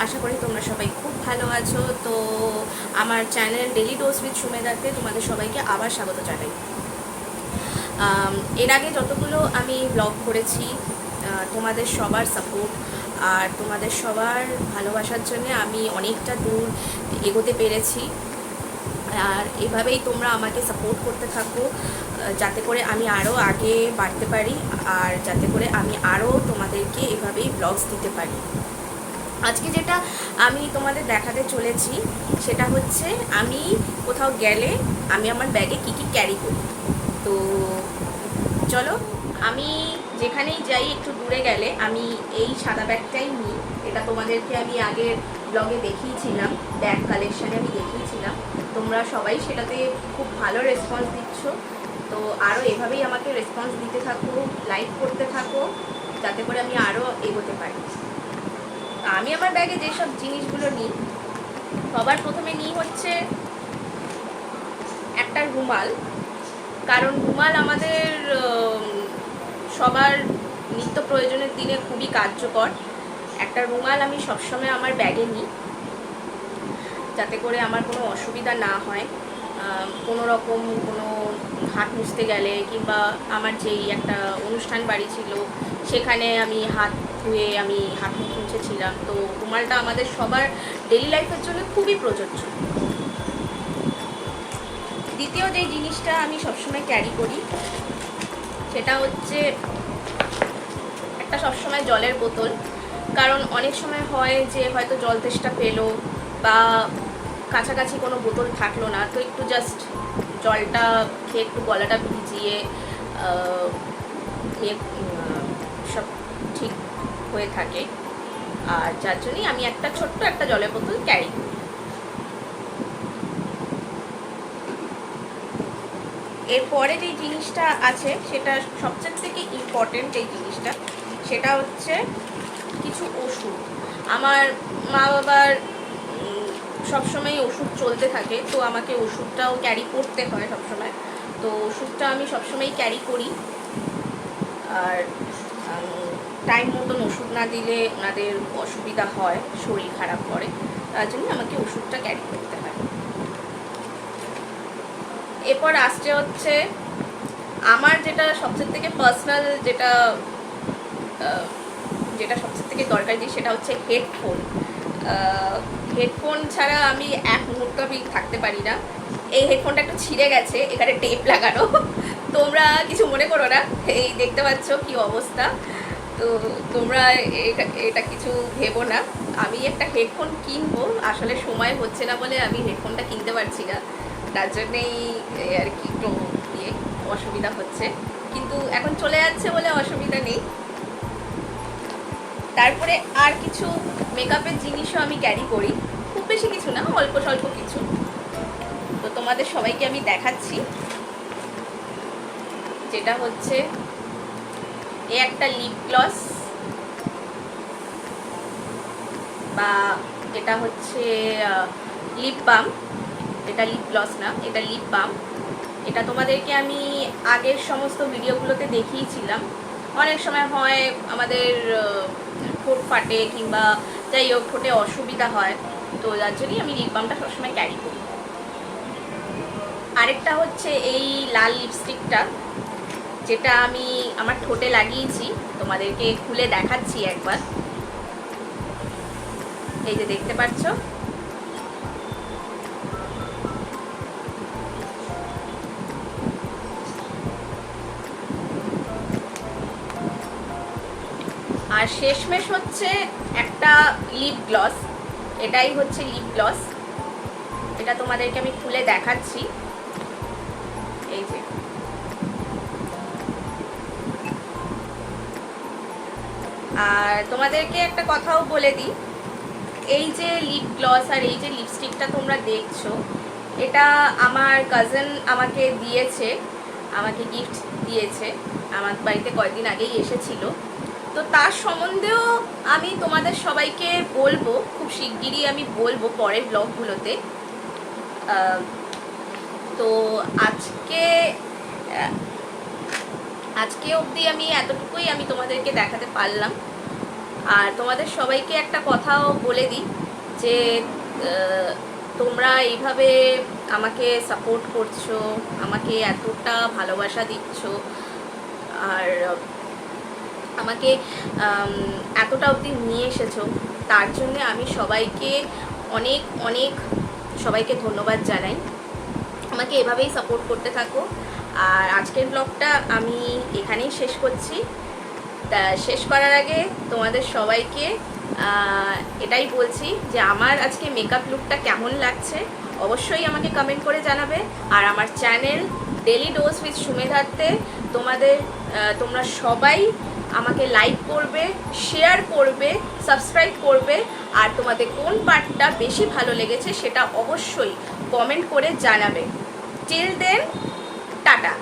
আশা করি তোমরা সবাই খুব ভালো আছো। তো আমার চ্যানেল ডেলি ডোজ উইথ সুমেদাতে তোমাদের সবাইকে আবার স্বাগত জানাই। এর আগে যতগুলো আমি ব্লগ করেছি, তোমাদের সবার সাপোর্ট আর তোমাদের সবার ভালোবাসার জন্য আমি অনেকটা দূর এগোতে পেরেছি। আর এভাবেই তোমরা আমাকে সাপোর্ট করতে থাকো, যাতে করে আমি আরও আগে বাড়তে পারি আর যাতে করে আমি আরও তোমাদেরকে এভাবেই ব্লগস দিতে পারি। আজকে যেটা আমি তোমাদের দেখাতে চলেছি সেটা হচ্ছে আমি কোথাও গেলে আমি আমার ব্যাগে কী কী ক্যারি করি। তো চলো, আমি যেখানেই যাই একটু দূরে গেলে আমি এই সাদা ব্যাগটাই নিই। এটা তোমাদেরকে আমি আগের ব্লগে দেখিয়েছিলাম, ব্যাগ কালেকশানে আমি দেখিয়েছিলাম। তোমরা সবাই সেটাতে খুব ভালো রেসপন্স দিচ্ছ। তো আরও এভাবেই আমাকে রেসপন্স দিতে থাকো, লাইক করতে থাকো, যাতে করে আমি আরও এগোতে পারি। আমি আমার ব্যাগে যেসব জিনিসগুলো নিই, সবার প্রথমে নিই হচ্ছে একটা রুমাল। কারণ রুমাল আমাদের সবার নিত্য প্রয়োজনের দিনে খুবই কার্যকর। একটা রুমাল আমি সবসময় আমার ব্যাগে নিই, যাতে করে আমার কোনো অসুবিধা না হয়। কোনো রকম কোনো হাত মুছতে গেলে কিংবা আমার যেই একটা অনুষ্ঠান বাড়ি ছিল সেখানে আমি হাত ধুয়ে আমি হাত মুখ মুছেছিলাম, তো রুমালটা আমাদের সবার ডেলি লাইফের জন্য খুবই প্রযোজ্য। দ্বিতীয় যেই জিনিসটা আমি সবসময় ক্যারি করি সেটা হচ্ছে একটা সবসময় জলের বোতল। কারণ অনেক সময় হয় যে হয়তো জল তেষ্টা পেলো বা কাছাকাছি কোনো বোতল থাকলো না, তো একটু জাস্ট জলটা খেয়ে একটু গলাটা ভিজিয়ে সব ঠিক হয়ে থাকে। আর যার জন্যই আমি একটা ছোট্ট একটা জলের বোতল ক্যারি করি। এরপরে যেই জিনিসটা আছে সেটা সবচেয়ে থেকে ইম্পর্টেন্ট এই জিনিসটা, সেটা হচ্ছে কিছু ওষুধ। আমার মা বাবার সবসময় ওষুধ চলতে থাকে, তো আমাকে ওষুধটাও ক্যারি করতে হয় সবসময়। তো ওষুধটা আমি সবসময় ক্যারি করি। আর টাইম মতন ওষুধ না দিলে ওনাদের অসুবিধা হয়, শরীর খারাপ করে, তার জন্য আমাকে ওষুধটা ক্যারি করতে হয়। এরপর আসছে হচ্ছে আমার যেটা সবচেয়ে থেকে পার্সোনাল, যেটা সবচেয়ে থেকে দরকারি জিনিস সেটা হচ্ছে হেডফোন। হেডফোন ছাড়া আমি এক মুহূর্ত আমি থাকতে পারি না। এই হেডফোনটা একটু ছিঁড়ে গেছে, এখানে টেপ লাগানো, তোমরা কিছু মনে করো না, এই দেখতে পাচ্ছ কি অবস্থা। তো তোমরা এটা কিছু ভেবো না। আমি একটা হেডফোন কিনবো, আসলে সময় হচ্ছে না বলে আমি হেডফোনটা কিনতে পারছি না, তার জন্যেই আর কি একটু অসুবিধা হচ্ছে, কিন্তু এখন চলে যাচ্ছে বলে অসুবিধা নেই। তারপরে আর কিছু মেকআপের জিনিসও আমি ক্যারি করি, খুব বেশি কিছু না, অল্প স্বল্প কিছু। তো তোমাদের সবাইকে আমি দেখাচ্ছি, যেটা হচ্ছে একটা লিপ গ্লস, বা এটা হচ্ছে লিপ বাম। এটা লিপ গ্লস না, এটা লিপ বাম। এটা তোমাদেরকে আমি আগের সমস্ত ভিডিওগুলোতে দেখিয়েছিলাম। অনেক সময় হয় আমাদের ঠোঁট ফাটে কিংবা যাই হোক ঠোঁটে অসুবিধা হয়, তো যার জন্যই আমি লিপ বামটা সবসময় ক্যারি করি। আরেকটা হচ্ছে এই লাল লিপস্টিকটা, যেটা আমি আমার ঠোঁটে লাগিয়েছি, তোমাদেরকে খুলে দেখাচ্ছি একবার। এই যে দেখতে পাচ্ছ, আর শেষমেশ হচ্ছে একটা লিপ গ্লস। এটাই হচ্ছে লিপ গ্লস, এটা তোমাদেরকে আমি খুলে দেখাচ্ছি। এই যে আর তোমাদেরকে একটা কথাও বলে দিই, এই যে লিপ গ্লস আর এই যে লিপস্টিকটা তোমরা দেখছো, এটা আমার কাজিন আমাকে দিয়েছে, আমাকে গিফট দিয়েছে। আমার বাড়িতে কয়েকদিন আগেই এসেছিল, তো তার সম্বন্ধেও আমি তোমাদের সবাইকে বলবো, খুব শিগগিরই আমি বলবো পরের ব্লগগুলোতে। তো আজকে অবধি আমি এতটুকুই আমি তোমাদেরকে দেখাতে পারলাম। আর তোমাদের সবাইকে একটা কথাও বলে দিই যে তোমরা এইভাবে আমাকে সাপোর্ট করছো, আমাকে এতটা ভালোবাসা দিচ্ছ, আর আমাকে এতটা অবধি নিয়ে এসেছো, তার জন্যে আমি সবাইকে অনেক অনেক সবাইকে ধন্যবাদ জানাই। আমাকে এভাবেই সাপোর্ট করতে থাকো। আর আজকের ব্লগটা আমি এখানেই শেষ করছি। তা শেষ করার আগে তোমাদের সবাইকে এটাই বলছি যে আমার আজকে মেকআপ লুকটা কেমন লাগছে অবশ্যই আমাকে কমেন্ট করে জানাবে। আর আমার চ্যানেল ডেলি ডোজ উইথ সুমেধাতে তোমরা সবাই আমাকে লাইক করবে, শেয়ার করবে, সাবস্ক্রাইব করবে। আর তোমাদের কোন পার্টটা বেশি ভালো লেগেছে সেটা অবশ্যই কমেন্ট করে জানাবে। Till then, tata.